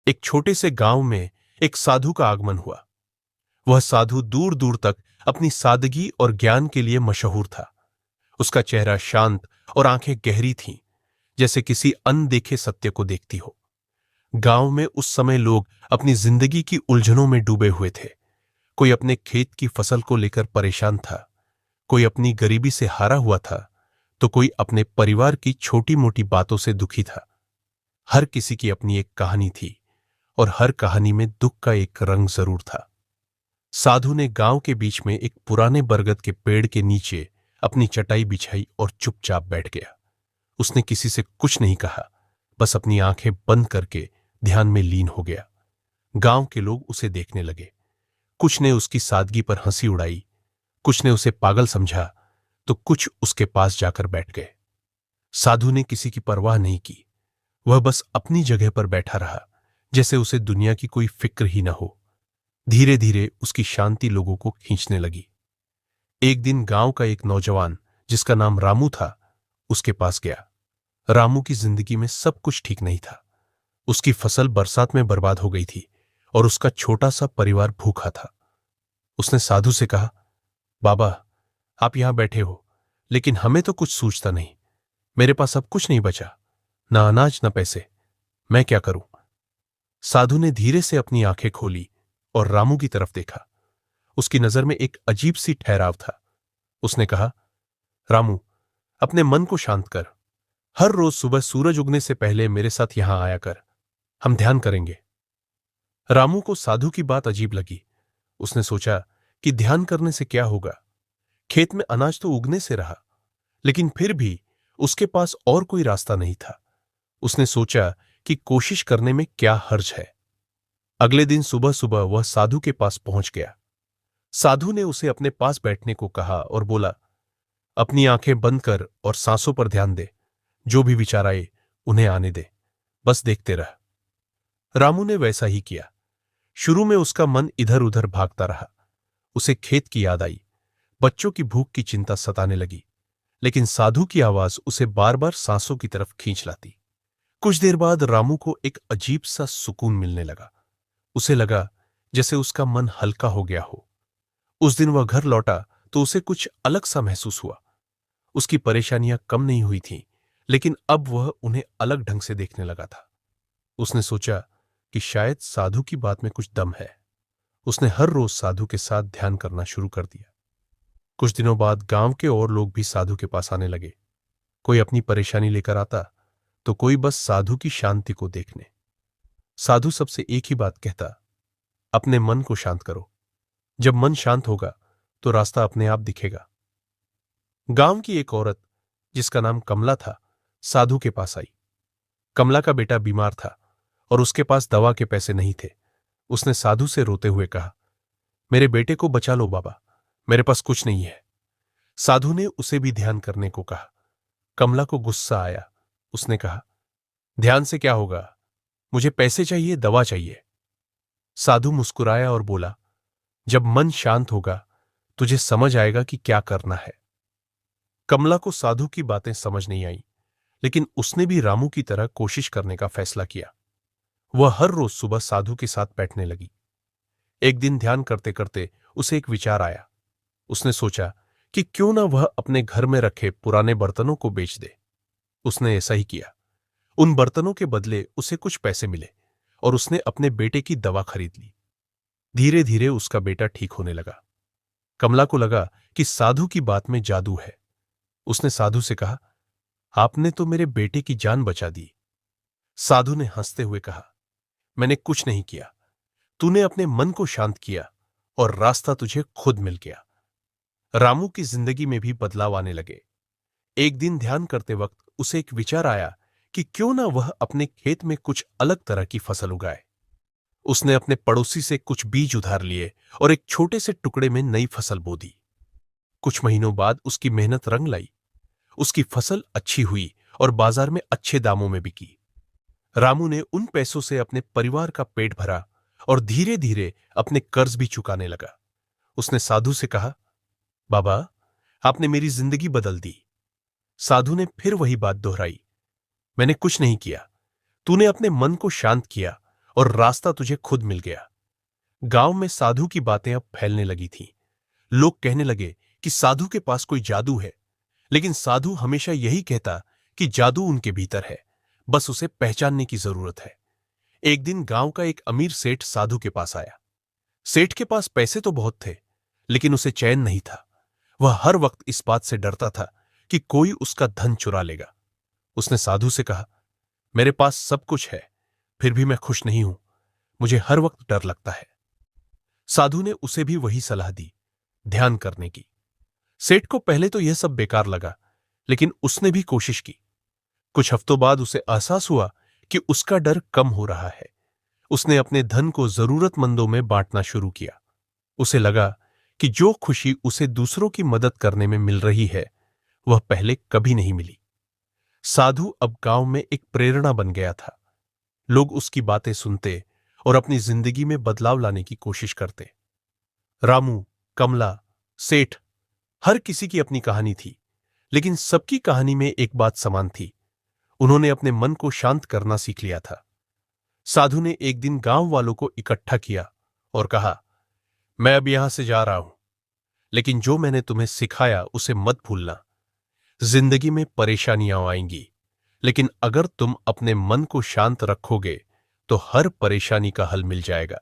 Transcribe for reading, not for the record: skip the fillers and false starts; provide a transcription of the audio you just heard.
एक छोटे से गांव में एक साधु का आगमन हुआ। वह साधु दूर दूर तक अपनी सादगी और ज्ञान के लिए मशहूर था। उसका चेहरा शांत और आंखें गहरी थीं, जैसे किसी अनदेखे सत्य को देखती हो। गांव में उस समय लोग अपनी जिंदगी की उलझनों में डूबे हुए थे। कोई अपने खेत की फसल को लेकर परेशान था, कोई अपनी गरीबी से हारा हुआ था, तो कोई अपने परिवार की छोटी मोटी बातों से दुखी था। हर किसी की अपनी एक कहानी थी और हर कहानी में दुख का एक रंग जरूर था। साधु ने गांव के बीच में एक पुराने बरगद के पेड़ के नीचे अपनी चटाई बिछाई और चुपचाप बैठ गया। उसने किसी से कुछ नहीं कहा, बस अपनी आंखें बंद करके ध्यान में लीन हो गया। गांव के लोग उसे देखने लगे। कुछ ने उसकी सादगी पर हंसी उड़ाई, कुछ ने उसे पागल समझा, तो कुछ उसके पास जाकर बैठ गए। साधु ने किसी की परवाह नहीं की। वह बस अपनी जगह पर बैठा रहा, जैसे उसे दुनिया की कोई फिक्र ही न हो। धीरे धीरे उसकी शांति लोगों को खींचने लगी। एक दिन गांव का एक नौजवान, जिसका नाम रामू था, उसके पास गया। रामू की जिंदगी में सब कुछ ठीक नहीं था। उसकी फसल बरसात में बर्बाद हो गई थी और उसका छोटा सा परिवार भूखा था। उसने साधु से कहा, बाबा, आप यहां बैठे हो, लेकिन हमें तो कुछ सूझता नहीं। मेरे पास अब कुछ नहीं बचा, ना अनाज ना पैसे। मैं क्या करूं? साधु ने धीरे से अपनी आंखें खोली और रामू की तरफ देखा। उसकी नजर में एक अजीब सी ठहराव था। उसने कहा, रामू, अपने मन को शांत कर। हर रोज सुबह सूरज उगने से पहले मेरे साथ यहां आया कर। हम ध्यान करेंगे। रामू को साधु की बात अजीब लगी। उसने सोचा कि ध्यान करने से क्या होगा। खेत में अनाज तो उगने से रहा, लेकिन फिर भी उसके पास और कोई रास्ता नहीं था। उसने सोचा कि कोशिश करने में क्या हर्ज है। अगले दिन सुबह सुबह वह साधु के पास पहुंच गया। साधु ने उसे अपने पास बैठने को कहा और बोला, अपनी आंखें बंद कर और सांसों पर ध्यान दे। जो भी विचार आए उन्हें आने दे, बस देखते रह। रामू ने वैसा ही किया। शुरू में उसका मन इधर उधर भागता रहा। उसे खेत की याद आई, बच्चों की भूख की चिंता सताने लगी, लेकिन साधु की आवाज उसे बार बार सांसों की तरफ खींच लाती। कुछ देर बाद रामू को एक अजीब सा सुकून मिलने लगा। उसे लगा जैसे उसका मन हल्का हो गया हो। उस दिन वह घर लौटा तो उसे कुछ अलग सा महसूस हुआ। उसकी परेशानियां कम नहीं हुई थीं, लेकिन अब वह उन्हें अलग ढंग से देखने लगा था। उसने सोचा कि शायद साधु की बात में कुछ दम है। उसने हर रोज साधु के साथ ध्यान करना शुरू कर दिया। कुछ दिनों बाद गांव के और लोग भी साधु के पास आने लगे। कोई अपनी परेशानी लेकर आता, तो कोई बस साधु की शांति को देखने। साधु सबसे एक ही बात कहता, अपने मन को शांत करो। जब मन शांत होगा तो रास्ता अपने आप दिखेगा। गांव की एक औरत, जिसका नाम कमला था, साधु के पास आई। कमला का बेटा बीमार था और उसके पास दवा के पैसे नहीं थे। उसने साधु से रोते हुए कहा, मेरे बेटे को बचा लो बाबा, मेरे पास कुछ नहीं है। साधु ने उसे भी ध्यान करने को कहा। कमला को गुस्सा आया। उसने कहा, ध्यान से क्या होगा? मुझे पैसे चाहिए, दवा चाहिए। साधु मुस्कुराया और बोला, जब मन शांत होगा तुझे समझ आएगा कि क्या करना है। कमला को साधु की बातें समझ नहीं आई, लेकिन उसने भी रामू की तरह कोशिश करने का फैसला किया। वह हर रोज सुबह साधु के साथ बैठने लगी। एक दिन ध्यान करते करते उसे एक विचार आया। उसने सोचा कि क्यों ना वह अपने घर में रखे पुराने बर्तनों को बेच दे। उसने ऐसा ही किया। उन बर्तनों के बदले उसे कुछ पैसे मिले और उसने अपने बेटे की दवा खरीद ली। धीरे धीरे उसका बेटा ठीक होने लगा। कमला को लगा कि साधु की बात में जादू है। उसने साधु से कहा, आपने तो मेरे बेटे की जान बचा दी। साधु ने हंसते हुए कहा, मैंने कुछ नहीं किया। तूने अपने मन को शांत किया और रास्ता तुझे खुद मिल गया। रामू की जिंदगी में भी बदलाव आने लगे। एक दिन ध्यान करते वक्त उसे एक विचार आया कि क्यों ना वह अपने खेत में कुछ अलग तरह की फसल उगाए। उसने अपने पड़ोसी से कुछ बीज उधार लिए और एक छोटे से टुकड़े में नई फसल बो दी। कुछ महीनों बाद उसकी मेहनत रंग लाई। उसकी फसल अच्छी हुई और बाजार में अच्छे दामों में बिकी। रामू ने उन पैसों से अपने परिवार का पेट भरा और धीरे धीरे अपने कर्ज भी चुकाने लगा। उसने साधु से कहा, बाबा, आपने मेरी जिंदगी बदल दी। साधु ने फिर वही बात दोहराई, मैंने कुछ नहीं किया। तूने अपने मन को शांत किया और रास्ता तुझे खुद मिल गया। गांव में साधु की बातें अब फैलने लगी थीं। लोग कहने लगे कि साधु के पास कोई जादू है, लेकिन साधु हमेशा यही कहता कि जादू उनके भीतर है, बस उसे पहचानने की जरूरत है। एक दिन गांव का एक अमीर सेठ साधु के पास आया। सेठ के पास पैसे तो बहुत थे, लेकिन उसे चैन नहीं था। वह हर वक्त इस बात से डरता था कि कोई उसका धन चुरा लेगा। उसने साधु से कहा, मेरे पास सब कुछ है, फिर भी मैं खुश नहीं हूं। मुझे हर वक्त डर लगता है। साधु ने उसे भी वही सलाह दी, ध्यान करने की। सेठ को पहले तो यह सब बेकार लगा, लेकिन उसने भी कोशिश की। कुछ हफ्तों बाद उसे एहसास हुआ कि उसका डर कम हो रहा है। उसने अपने धन को जरूरतमंदों में बांटना शुरू किया। उसे लगा कि जो खुशी उसे दूसरों की मदद करने में मिल रही है, वह पहले कभी नहीं मिली। साधु अब गांव में एक प्रेरणा बन गया था। लोग उसकी बातें सुनते और अपनी जिंदगी में बदलाव लाने की कोशिश करते। रामू, कमला, सेठ, हर किसी की अपनी कहानी थी, लेकिन सबकी कहानी में एक बात समान थी। उन्होंने अपने मन को शांत करना सीख लिया था। साधु ने एक दिन गांव वालों को इकट्ठा किया और कहा, मैं अब यहां से जा रहा हूं, लेकिन जो मैंने तुम्हें सिखाया उसे मत भूलना। जिंदगी में परेशानियां आएंगी, लेकिन अगर तुम अपने मन को शांत रखोगे तो हर परेशानी का हल मिल जाएगा।